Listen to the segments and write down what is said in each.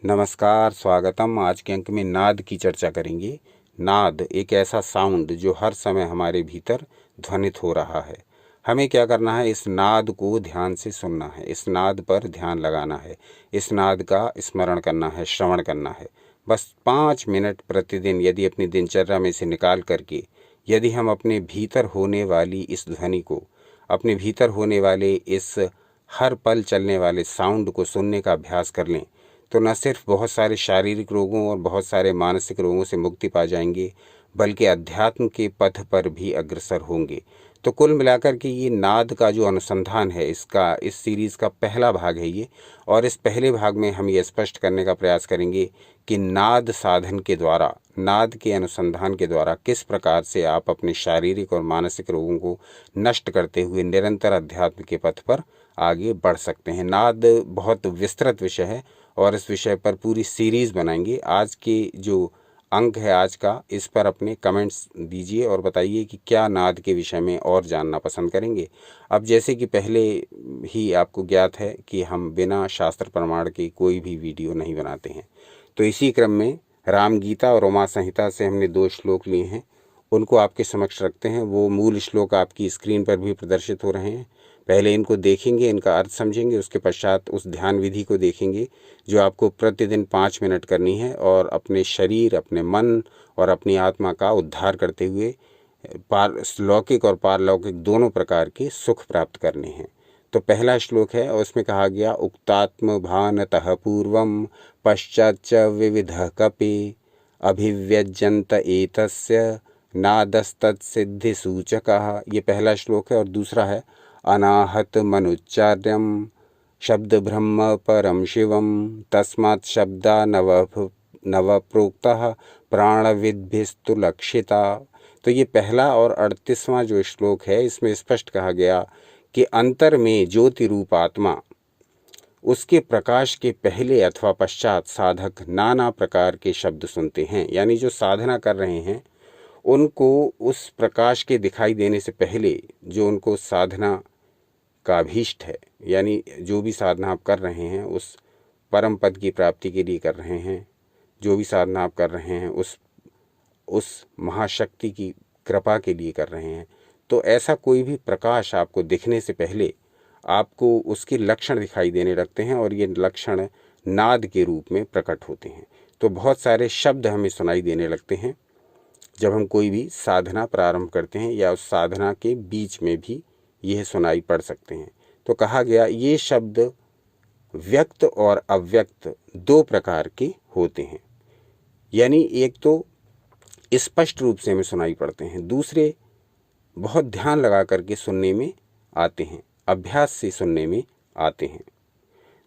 नमस्कार, स्वागतम। आज के अंक में नाद की चर्चा करेंगे। नाद एक ऐसा साउंड जो हर समय हमारे भीतर ध्वनित हो रहा है। हमें क्या करना है? इस नाद को ध्यान से सुनना है, इस नाद पर ध्यान लगाना है, इस नाद का स्मरण करना है, श्रवण करना है। बस 5 मिनट प्रतिदिन यदि अपनी दिनचर्या में से निकाल करके यदि हम अपने भीतर होने वाली इस ध्वनि को, अपने भीतर होने वाले इस हर पल चलने वाले साउंड को सुनने का अभ्यास कर लें तो न सिर्फ बहुत सारे शारीरिक रोगों और बहुत सारे मानसिक रोगों से मुक्ति पा जाएंगे, बल्कि अध्यात्म के पथ पर भी अग्रसर होंगे। तो कुल मिलाकर के ये नाद का जो अनुसंधान है, इसका इस सीरीज़ का पहला भाग है ये। और इस पहले भाग में हम ये स्पष्ट करने का प्रयास करेंगे कि नाद साधन के द्वारा, नाद के अनुसंधान के द्वारा किस प्रकार से आप अपने शारीरिक और मानसिक रोगों को नष्ट करते हुए निरंतर अध्यात्म के पथ पर आगे बढ़ सकते हैं। नाद बहुत विस्तृत विषय है और इस विषय पर पूरी सीरीज़ बनाएंगे। आज के जो अंक है आज का, इस पर अपने कमेंट्स दीजिए और बताइए कि क्या नाद के विषय में और जानना पसंद करेंगे। अब जैसे कि पहले ही आपको ज्ञात है कि हम बिना शास्त्र प्रमाण के कोई भी वीडियो नहीं बनाते हैं, तो इसी क्रम में राम गीता और उमा संहिता से हमने 2 श्लोक लिए हैं, उनको आपके समक्ष रखते हैं। वो मूल श्लोक आपकी स्क्रीन पर भी प्रदर्शित हो रहे हैं। पहले इनको देखेंगे, इनका अर्थ समझेंगे, उसके पश्चात उस ध्यान विधि को देखेंगे जो आपको प्रतिदिन 5 मिनट करनी है और अपने शरीर, अपने मन और अपनी आत्मा का उद्धार करते हुए लौकिक और पारलौकिक दोनों प्रकार के सुख प्राप्त करने हैं। तो पहला श्लोक है और उसमें कहा गया, उक्तात्म भानतः पूर्वम पश्चाच्च विविधः कपि अभिव्यज्यन्त एतस्य नादस्तत्सिद्धि सूचकः। ये पहला श्लोक है। और दूसरा है, अनाहत मनुच्चार्यम शब्द ब्रह्म परम शिवम तस्मात् शब्दा नव प्रोक्तः प्राणविद्भिस्तु लक्षिता। तो ये पहला और 38वां जो श्लोक है, इसमें स्पष्ट कहा गया कि अंतर में ज्योति रूप आत्मा, उसके प्रकाश के पहले अथवा पश्चात साधक नाना प्रकार के शब्द सुनते हैं। यानी जो साधना कर रहे हैं उनको उस प्रकाश के दिखाई देने से पहले जो उनको साधना का अभीष्ट है, यानी जो भी साधना आप कर रहे हैं उस परम पद की प्राप्ति के लिए कर रहे हैं, जो भी साधना आप कर रहे हैं उस महाशक्ति की कृपा के लिए कर रहे हैं, तो ऐसा कोई भी प्रकाश आपको दिखने से पहले आपको उसके लक्षण दिखाई देने लगते हैं और ये लक्षण नाद के रूप में प्रकट होते हैं। तो बहुत सारे शब्द हमें सुनाई देने लगते हैं जब हम कोई भी साधना प्रारंभ करते हैं, या उस साधना के बीच में भी यह सुनाई पड़ सकते हैं। तो कहा गया ये शब्द व्यक्त और अव्यक्त 2 प्रकार के होते हैं। यानी एक तो स्पष्ट रूप से हमें सुनाई पड़ते हैं, दूसरे बहुत ध्यान लगा करके सुनने में आते हैं, अभ्यास से सुनने में आते हैं।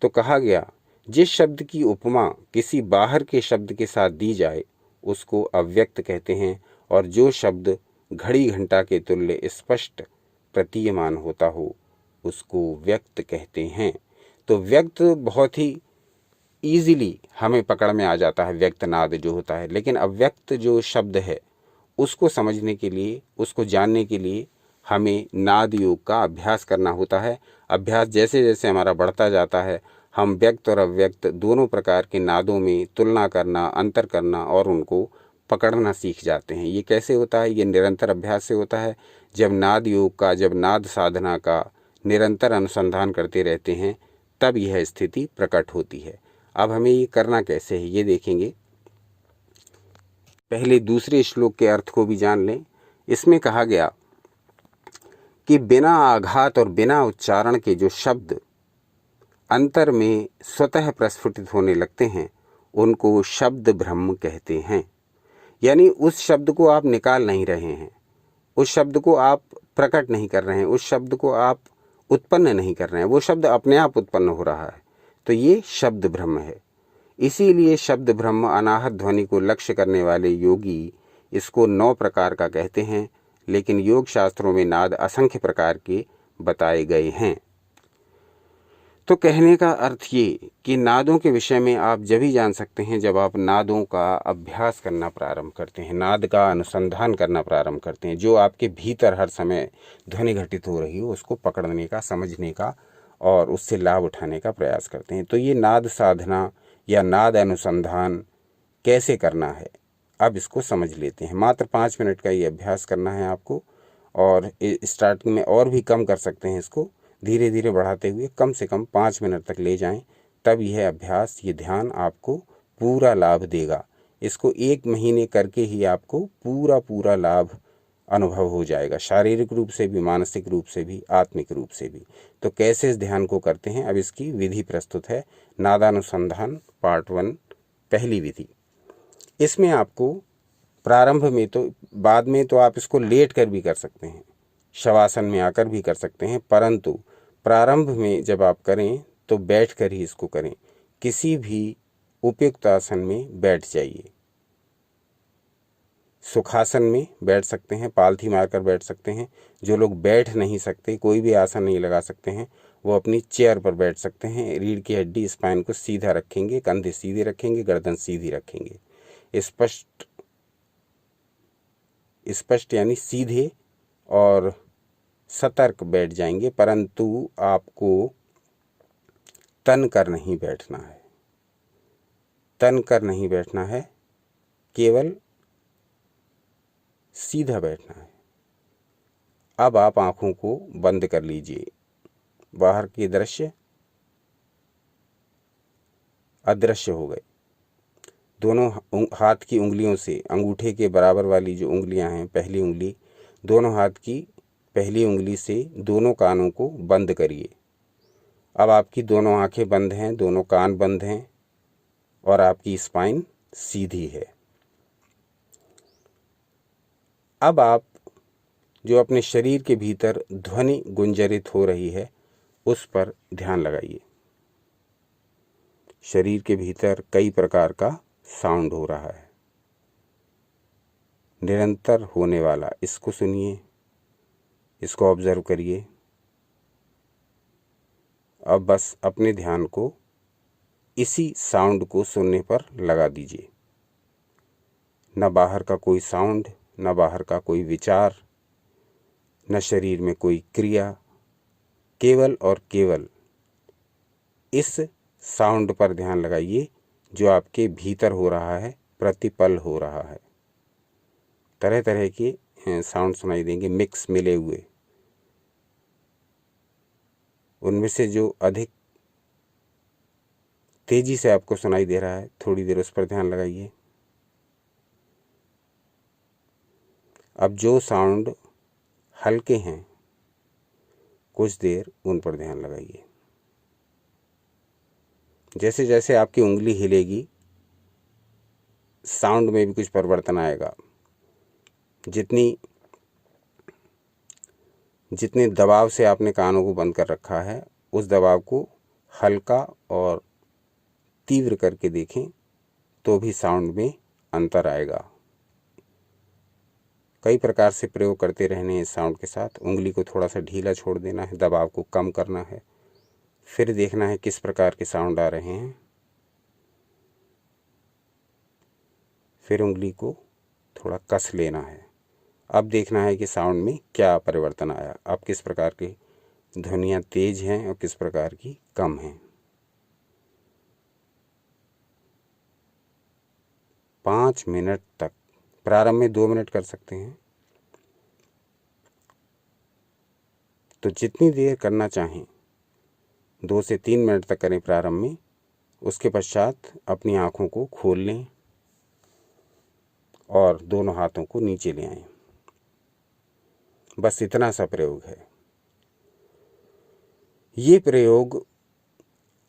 तो कहा गया, जिस शब्द की उपमा किसी बाहर के शब्द के साथ दी जाए उसको अव्यक्त कहते हैं, और जो शब्द घड़ी घंटा के तुल्य स्पष्ट प्रतीयमान होता हो उसको व्यक्त कहते हैं। तो व्यक्त बहुत ही ईजिली हमें पकड़ में आ जाता है, व्यक्त नाद जो होता है, लेकिन अव्यक्त जो शब्द है उसको समझने के लिए, उसको जानने के लिए हमें नाद योग का अभ्यास करना होता है। अभ्यास जैसे जैसे हमारा बढ़ता जाता है, हम व्यक्त और अव्यक्त दोनों प्रकार के नादों में तुलना करना, अंतर करना और उनको पकड़ना सीख जाते हैं। ये कैसे होता है? ये निरंतर अभ्यास से होता है। जब नाद योग का, जब नाद साधना का निरंतर अनुसंधान करते रहते हैं तब यह स्थिति प्रकट होती है। अब हमें ये करना कैसे है ये देखेंगे। पहले दूसरे श्लोक के अर्थ को भी जान लें। इसमें कहा गया कि बिना आघात और बिना उच्चारण के जो शब्द अंतर में स्वतः प्रस्फुटित होने लगते हैं उनको शब्द ब्रह्म कहते हैं। यानी उस शब्द को आप निकाल नहीं रहे हैं, उस शब्द को आप प्रकट नहीं कर रहे हैं, उस शब्द को आप उत्पन्न नहीं कर रहे हैं, वो शब्द अपने आप उत्पन्न हो रहा है। तो ये शब्द ब्रह्म है। इसीलिए शब्द ब्रह्म अनाहत ध्वनि को लक्ष्य करने वाले योगी इसको 9 प्रकार का कहते हैं, लेकिन योग शास्त्रों में नाद असंख्य प्रकार के बताए गए हैं। तो कहने का अर्थ ये कि नादों के विषय में आप जब ही जान सकते हैं जब आप नादों का अभ्यास करना प्रारंभ करते हैं, नाद का अनुसंधान करना प्रारंभ करते हैं। जो आपके भीतर हर समय ध्वनि घटित हो रही हो उसको पकड़ने का, समझने का और उससे लाभ उठाने का प्रयास करते हैं। तो ये नाद साधना या नाद अनुसंधान कैसे करना है, अब इसको समझ लेते हैं। मात्र 5 मिनट का ये अभ्यास करना है आपको, और स्टार्टिंग में और भी कम कर सकते हैं, इसको धीरे धीरे बढ़ाते हुए कम से कम 5 मिनट तक ले जाएं, तब यह अभ्यास, ये ध्यान आपको पूरा लाभ देगा। इसको 1 महीने करके ही आपको पूरा लाभ अनुभव हो जाएगा, शारीरिक रूप से भी, मानसिक रूप से भी, आत्मिक रूप से भी। तो कैसे इस ध्यान को करते हैं, अब इसकी विधि प्रस्तुत है। नादानुसंधान पार्ट 1, पहली विधि। इसमें आपको प्रारंभ में तो, बाद में तो आप इसको लेट कर भी कर सकते हैं, शवासन में आकर भी कर सकते हैं, परंतु प्रारंभ में जब आप करें तो बैठ कर ही इसको करें। किसी भी उपयुक्त आसन में बैठ जाइए। सुखासन में बैठ सकते हैं, पालथी मारकर बैठ सकते हैं। जो लोग बैठ नहीं सकते, कोई भी आसन नहीं लगा सकते हैं, वो अपनी चेयर पर बैठ सकते हैं। रीढ़ की हड्डी, स्पाइन को सीधा रखेंगे, कंधे सीधे रखेंगे, गर्दन सीधी रखेंगे। स्पष्ट यानी सीधे और सतर्क बैठ जाएंगे, परंतु आपको तन कर नहीं बैठना है। तन कर नहीं बैठना है, केवल सीधा बैठना है। अब आप आंखों को बंद कर लीजिए। बाहर के दृश्य अदृश्य हो गए। दोनों हाथ की उंगलियों से, अंगूठे के बराबर वाली जो उंगलियां हैं, पहली उंगली, दोनों हाथ की पहली उंगली से दोनों कानों को बंद करिए। अब आपकी दोनों आंखें बंद हैं, दोनों कान बंद हैं और आपकी स्पाइन सीधी है। अब आप जो अपने शरीर के भीतर ध्वनि गुंजरित हो रही है, उस पर ध्यान लगाइए। शरीर के भीतर कई प्रकार का साउंड हो रहा है, निरंतर होने वाला। इसको सुनिए, इसको ऑब्जर्व करिए। अब बस अपने ध्यान को इसी साउंड को सुनने पर लगा दीजिए। न बाहर का कोई साउंड, न बाहर का कोई विचार, न शरीर में कोई क्रिया, केवल और केवल इस साउंड पर ध्यान लगाइए जो आपके भीतर हो रहा है, प्रतिपल हो रहा है। तरह तरह के साउंड सुनाई देंगे, मिक्स, मिले हुए। उनमें से जो अधिक तेजी से आपको सुनाई दे रहा है, थोड़ी देर उस पर ध्यान लगाइए। अब जो साउंड हल्के हैं, कुछ देर उन पर ध्यान लगाइए। जैसे जैसे आपकी उंगली हिलेगी, साउंड में भी कुछ परिवर्तन आएगा। जितने दबाव से आपने कानों को बंद कर रखा है, उस दबाव को हल्का और तीव्र करके देखें तो भी साउंड में अंतर आएगा। कई प्रकार से प्रयोग करते रहने हैं इस साउंड के साथ। उंगली को थोड़ा सा ढीला छोड़ देना है, दबाव को कम करना है, फिर देखना है किस प्रकार के साउंड आ रहे हैं, फिर उंगली को थोड़ा कस लेना है। अब देखना है कि साउंड में क्या परिवर्तन आया, अब किस प्रकार की ध्वनियाँ तेज हैं और किस प्रकार की कम हैं। 5 मिनट तक, प्रारंभ में 2 मिनट कर सकते हैं, तो जितनी देर करना चाहें 2 से 3 मिनट तक करें प्रारंभ में। उसके पश्चात अपनी आँखों को खोल लें और दोनों हाथों को नीचे ले आएं। बस इतना सा प्रयोग है। ये प्रयोग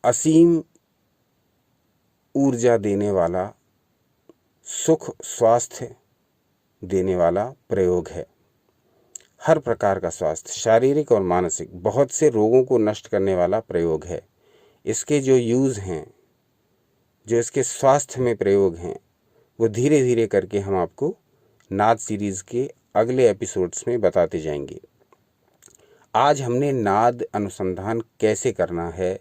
असीम ऊर्जा देने वाला, सुख स्वास्थ्य देने वाला प्रयोग है। हर प्रकार का स्वास्थ्य, शारीरिक और मानसिक, बहुत से रोगों को नष्ट करने वाला प्रयोग है। इसके जो यूज़ हैं, जो इसके स्वास्थ्य में प्रयोग हैं, वो धीरे धीरे करके हम आपको नाद सीरीज़ के अगले एपिसोड्स में बताते जाएंगे। आज हमने नाद अनुसंधान कैसे करना है,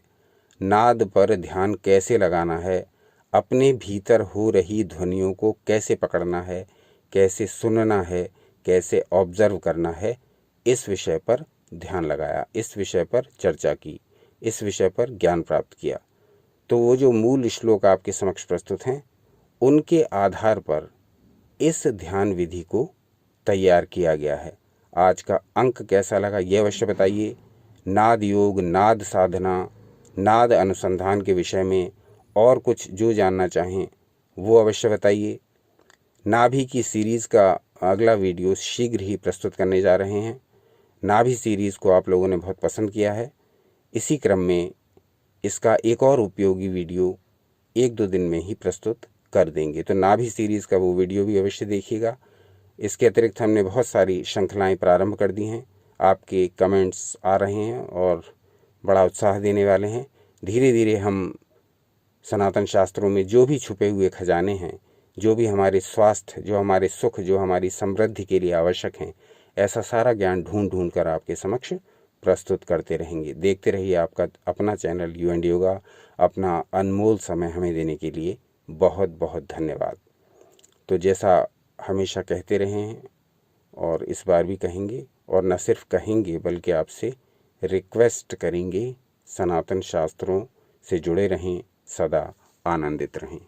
नाद पर ध्यान कैसे लगाना है, अपने भीतर हो रही ध्वनियों को कैसे पकड़ना है, कैसे सुनना है, कैसे ऑब्जर्व करना है, इस विषय पर ध्यान लगाया, इस विषय पर चर्चा की, इस विषय पर ज्ञान प्राप्त किया। तो वो जो मूल श्लोक आपके समक्ष प्रस्तुत हैं उनके आधार पर इस ध्यान विधि को तैयार किया गया है। आज का अंक कैसा लगा ये अवश्य बताइए। नाद योग, नाद साधना, नाद अनुसंधान के विषय में और कुछ जो जानना चाहें वो अवश्य बताइए। नाभि की सीरीज़ का अगला वीडियो शीघ्र ही प्रस्तुत करने जा रहे हैं। नाभि सीरीज़ को आप लोगों ने बहुत पसंद किया है। इसी क्रम में इसका एक और उपयोगी वीडियो 1-2 दिन में ही प्रस्तुत कर देंगे, तो नाभि सीरीज़ का वो वीडियो भी अवश्य देखिएगा। इसके अतिरिक्त हमने बहुत सारी श्रृंखलाएं प्रारंभ कर दी हैं। आपके कमेंट्स आ रहे हैं और बड़ा उत्साह देने वाले हैं। धीरे धीरे हम सनातन शास्त्रों में जो भी छुपे हुए खजाने हैं, जो भी हमारे स्वास्थ्य, जो हमारे सुख, जो हमारी समृद्धि के लिए आवश्यक हैं, ऐसा सारा ज्ञान ढूंढ ढूंढ कर आपके समक्ष प्रस्तुत करते रहेंगे। देखते रहिए आपका अपना चैनल यू एंड योगा। अपना अनमोल समय हमें देने के लिए बहुत बहुत धन्यवाद। तो जैसा हमेशा कहते रहे हैं और इस बार भी कहेंगे, और न सिर्फ कहेंगे बल्कि आपसे रिक्वेस्ट करेंगे, सनातन शास्त्रों से जुड़े रहें, सदा आनंदित रहें।